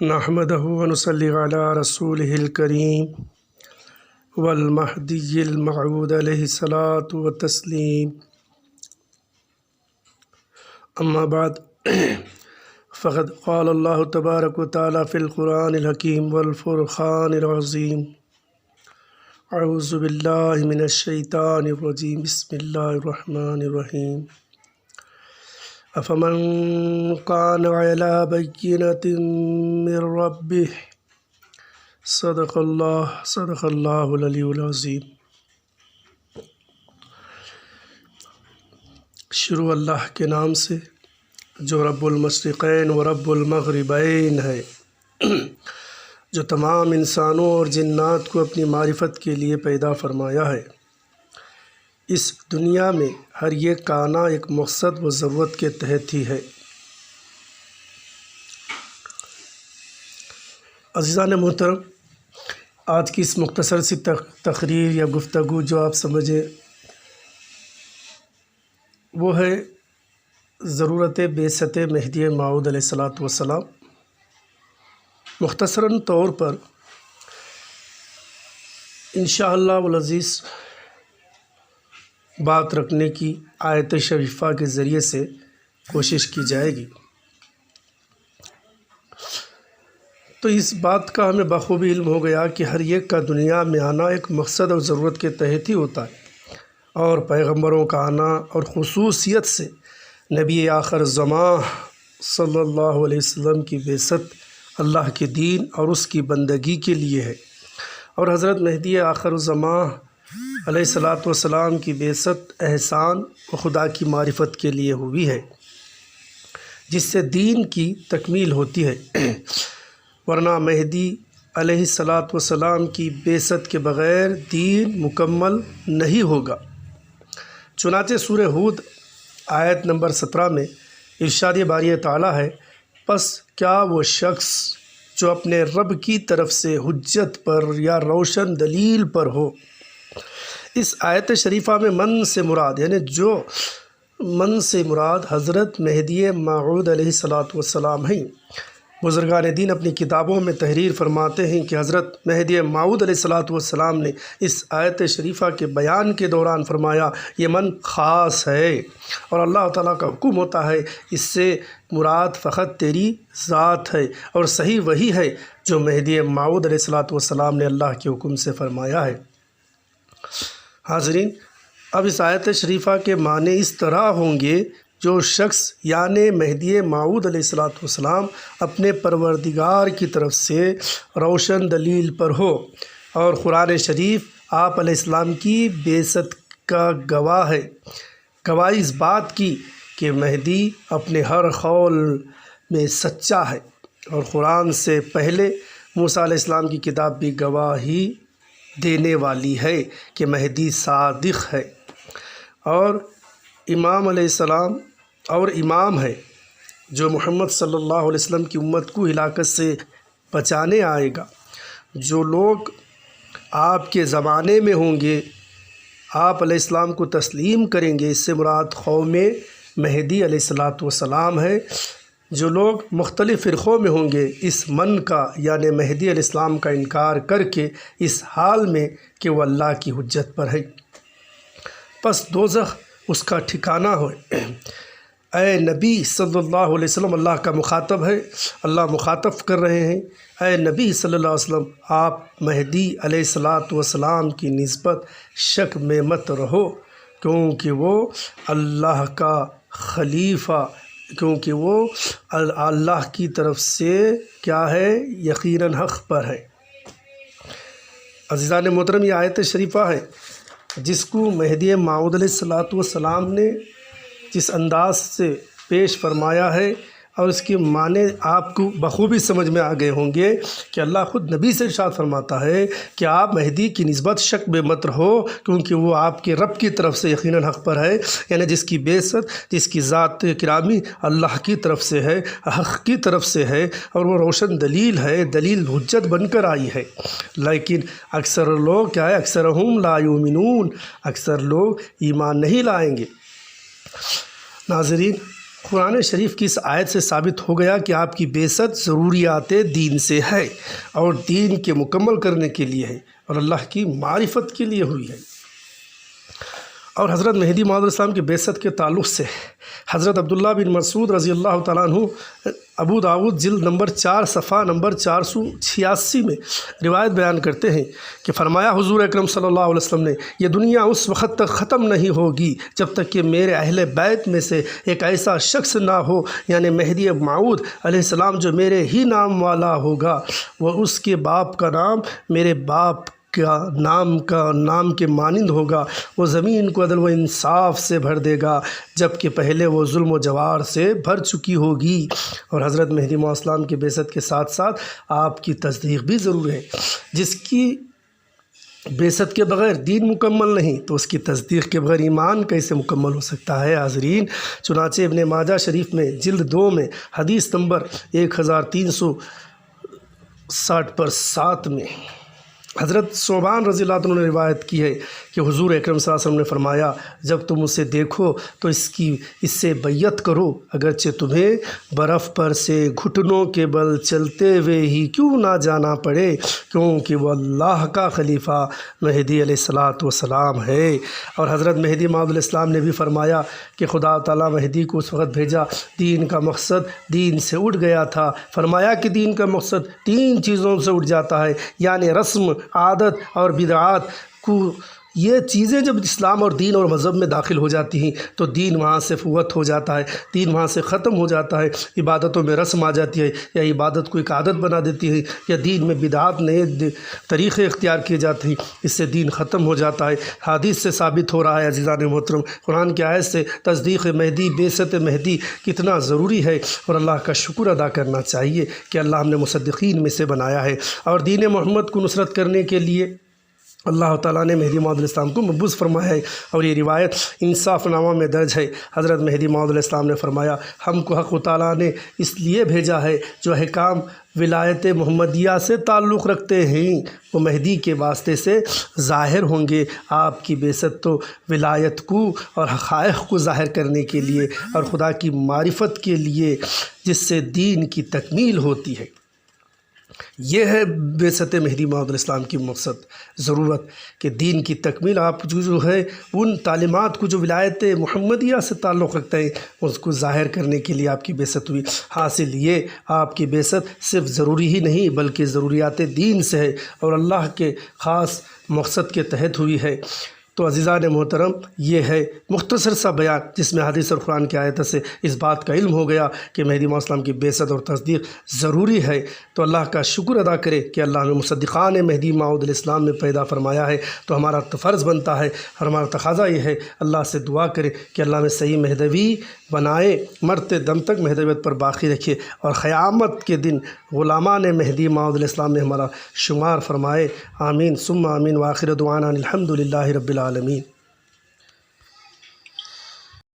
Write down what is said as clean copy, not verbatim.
نحمده ونصلي على رسوله الكريم والمهدي الموعود عليه الصلاة والتسليم. أما بعد فقد قال الله تبارك وتعالى في القرآن الحكيم والفرقان العظيم. أعوذ بالله من الشيطان الرجيم. بسم الله الرحمن الرحيم. أفمن كان على بينة من ربه صدق الله العلي العظيم. شروع اللہ کے نام سے جو رب المشرقین و رب المغربین ہے، جو تمام انسانوں اور جنات کو اپنی معرفت کے لیے پیدا فرمایا ہے۔ اس دنیا میں ہر ایک آنا ایک مقصد و ضرورت کے تحت ہی ہے۔ عزیزان محترم، آج کی اس مختصر سی تقریر یا گفتگو جو آپ سمجھیں وہ ہے ضرورت بعثت مہدی موعود علیہ السلام۔ مختصراً طور پر انشاءاللہ العزیز بات رکھنے کی آیت شریفہ کے ذریعے سے کوشش کی جائے گی۔ تو اس بات کا ہمیں بخوبی علم ہو گیا کہ ہر ایک کا دنیا میں آنا ایک مقصد اور ضرورت کے تحت ہی ہوتا ہے، اور پیغمبروں کا آنا اور خصوصیت سے نبی آخر زمان صلی اللہ علیہ وسلم کی بعثت اللہ کے دین اور اس کی بندگی کے لیے ہے، اور حضرت مہدی آخر زمان علیہ السلام کی بعثت احسان و خدا کی معرفت کے لیے ہوئی ہے، جس سے دین کی تکمیل ہوتی ہے، ورنہ مہدی علیہ السلام کی بعثت کے بغیر دین مکمل نہیں ہوگا۔ چنانچہ سورہ ہود آیت نمبر 17 میں ارشاد باری تعالیٰ ہے، پس کیا وہ شخص جو اپنے رب کی طرف سے حجت پر یا روشن دلیل پر ہو۔ اس آیت شریفہ میں من سے مراد من سے مراد حضرت مہدی موعود علیہ السلام ہیں۔ بزرگان دین اپنی کتابوں میں تحریر فرماتے ہیں کہ حضرت مہدی موعود علیہ السلام نے اس آیت شریفہ کے بیان کے دوران فرمایا، یہ من خاص ہے اور اللہ تعالیٰ کا حکم ہوتا ہے، اس سے مراد فقط تیری ذات ہے، اور صحیح وہی ہے جو مہدی موعود علیہ السلام نے اللہ کے حکم سے فرمایا ہے۔ حاضرین، اب اس آیت شریفہ کے معنی اس طرح ہوں گے، جو شخص یعنی مہدی موعود علیہ السلام اپنے پروردگار کی طرف سے روشن دلیل پر ہو، اور قرآن شریف آپ علیہ السلام کی بعثت کا گواہ ہے، گواہی اس بات کی کہ مہدی اپنے ہر قول میں سچا ہے، اور قرآن سے پہلے موسیٰ علیہ السلام کی کتاب بھی گواہی دینے والی ہے کہ مہدی صادق ہے، اور امام علیہ السلام اور امام ہے جو محمد صلی اللہ علیہ وسلم کی امت کو ہلاکت سے بچانے آئے گا۔ جو لوگ آپ کے زمانے میں ہوں گے آپ علیہ السلام کو تسلیم کریں گے، اس سے مراد قوم مہدی علیہ السلام ہے۔ جو لوگ مختلف فرقوں میں ہوں گے اس من کا یعنی مہدی علیہ السلام کا انکار کر کے اس حال میں کہ وہ اللہ کی حجت پر ہے، پس دوزخ اس کا ٹھکانہ ہو۔ اے نبی صلی اللہ علیہ وسلم، اللہ کا مخاطب ہے، اللہ مخاطب کر رہے ہیں، اے نبی صلی اللہ علیہ وسلم، آپ مہدی علیہ السلام کی نسبت شک میں مت رہو، کیونکہ وہ اللہ کا خلیفہ، کیونکہ وہ اللہ کی طرف سے کیا ہے، یقیناً حق پر ہے۔ عزیزان محترم، یہ آیت شریفہ ہے جس کو مہدی موعود علیہ السلام نے جس انداز سے پیش فرمایا ہے، اور اس کے معنی آپ کو بخوبی سمجھ میں آ گئے ہوں گے کہ اللہ خود نبی سے ارشاد فرماتا ہے کہ آپ مہدی کی نسبت شک میں مت رہو، کیونکہ وہ آپ کے رب کی طرف سے یقیناً حق پر ہے، یعنی جس کی بعثت، جس کی ذات گرامی اللہ کی طرف سے ہے، حق کی طرف سے ہے، اور وہ روشن دلیل ہے، دلیل حجت بن کر آئی ہے۔ لیکن اکثر لوگ کیا ہے، اکثرہم لا یؤمنون، اکثر لوگ ایمان نہیں لائیں گے۔ ناظرین، قرآن شریف کی اس آیت سے ثابت ہو گیا کہ آپ کی بعثت ضروریات دین سے ہے اور دین کے مکمل کرنے کے لیے ہے اور اللہ کی معرفت کے لیے ہوئی ہے۔ اور حضرت مہدی موعود علیہ السلام کی بعثت کے تعلق سے حضرت عبداللہ بن مسعود رضی اللہ تعالیٰ عنہ ابو داؤد جلد نمبر 4 صفحہ نمبر 486 میں روایت بیان کرتے ہیں کہ فرمایا حضور اکرم صلی اللہ علیہ وسلم نے، یہ دنیا اس وقت تک ختم نہیں ہوگی جب تک کہ میرے اہل بیت میں سے ایک ایسا شخص نہ ہو، یعنی مہدی موعود علیہ السلام، جو میرے ہی نام والا ہوگا، وہ اس کے باپ کا نام میرے باپ کا نام کے مانند ہوگا، وہ زمین کو عدل و انصاف سے بھر دے گا جبکہ پہلے وہ ظلم و جوار سے بھر چکی ہوگی۔ اور حضرت مہدی موعود علیہ السلام کی بعثت کے ساتھ ساتھ آپ کی تصدیق بھی ضرور ہے۔ جس کی بعثت کے بغیر دین مکمل نہیں تو اس کی تصدیق کے بغیر ایمان کیسے مکمل ہو سکتا ہے؟ حاضرین، چنانچہ ابن ماجہ شریف میں جلد 2 میں حدیث نمبر 1360 پر 7 میں حضرت ثوبان رضی اللہ عنہ نے روایت کی ہے کہ حضور اکرم صلی اللہ علیہ وسلم نے فرمایا، جب تم اسے دیکھو تو اس سے بیعت کرو، اگرچہ تمہیں برف پر سے گھٹنوں کے بل چلتے ہوئے ہی کیوں نہ جانا پڑے، کیونکہ وہ اللہ کا خلیفہ مہدی علیہ السلام ہے۔ اور حضرت مہدی موعود علیہ السلام نے بھی فرمایا کہ خدا تعالیٰ مہدی کو اس وقت بھیجا دین کا مقصد دین سے اٹھ گیا تھا۔ فرمایا کہ دین کا مقصد 3 چیزوں سے اٹھ جاتا ہے، یعنی رسم، عادت اور بدعات کو۔ یہ چیزیں جب اسلام اور دین اور مذہب میں داخل ہو جاتی ہیں تو دین وہاں سے فوت ہو جاتا ہے، دین وہاں سے ختم ہو جاتا ہے، عبادتوں میں رسم آ جاتی ہے یا عبادت کو ایک عادت بنا دیتی ہے، یا دین میں بدعات نئے طریقے اختیار کیے جاتے ہیں، اس سے دین ختم ہو جاتا ہے۔ حدیث سے ثابت ہو رہا ہے عزیزان محترم، قرآن کی آیت سے تصدیق مہدی، بعثت مہدی کتنا ضروری ہے، اور اللہ کا شکر ادا کرنا چاہیے کہ اللہ ہم نے مصدقین میں سے بنایا ہے۔ اور دین محمد کو نصرت کرنے کے لیے اللہ تعالیٰ نے مہدی موعود علیہ السلام کو مبعوث فرمایا ہے، اور یہ روایت انصاف نامہ میں درج ہے۔ حضرت مہدی موعود علیہ السلام نے فرمایا، ہم کو حق تعالیٰ نے اس لیے بھیجا ہے جو احکام ولایت محمدیہ سے تعلق رکھتے ہیں وہ مہدی کے واسطے سے ظاہر ہوں گے۔ آپ کی بعثت تو ولایت کو اور حقائق کو ظاہر کرنے کے لیے اور خدا کی معرفت کے لیے، جس سے دین کی تکمیل ہوتی ہے۔ یہ ہے بعثت مہدی موعود علیہ السلام کی مقصد، ضرورت کہ دین کی تکمیل آپ جو ہے ان تعلیمات کو جو ولایت محمدیہ سے تعلق رکھتے ہیں اس کو ظاہر کرنے کے لیے آپ کی بعثت ہوئی۔ حاصل یہ آپ کی بعثت صرف ضروری ہی نہیں بلکہ ضروریات دین سے ہے اور اللہ کے خاص مقصد کے تحت ہوئی ہے۔ تو عزیزان محترم، یہ ہے مختصر سا بیان جس میں حدیث اور قرآن کی آیت سے اس بات کا علم ہو گیا کہ مہدی موعود علیہ السلام کی بعثت اور تصدیق ضروری ہے۔ تو اللہ کا شکر ادا کرے کہ اللہ نے مصدقان مہدی موعود علیہ السلام میں پیدا فرمایا ہے، تو ہمارا فرض بنتا ہے اور ہمارا تقاضا یہ ہے اللہ سے دعا کرے کہ اللہ میں صحیح مہدوی بنائے، مرتے دم تک مہدویت پر باقی رکھے، اور قیامت کے دن غلامان مہدی موعود علیہ السلام میں ہمارا شمار فرمائے۔ آمین ثم آمین، وآخر دعوانا الحمد للہ رب العالمین۔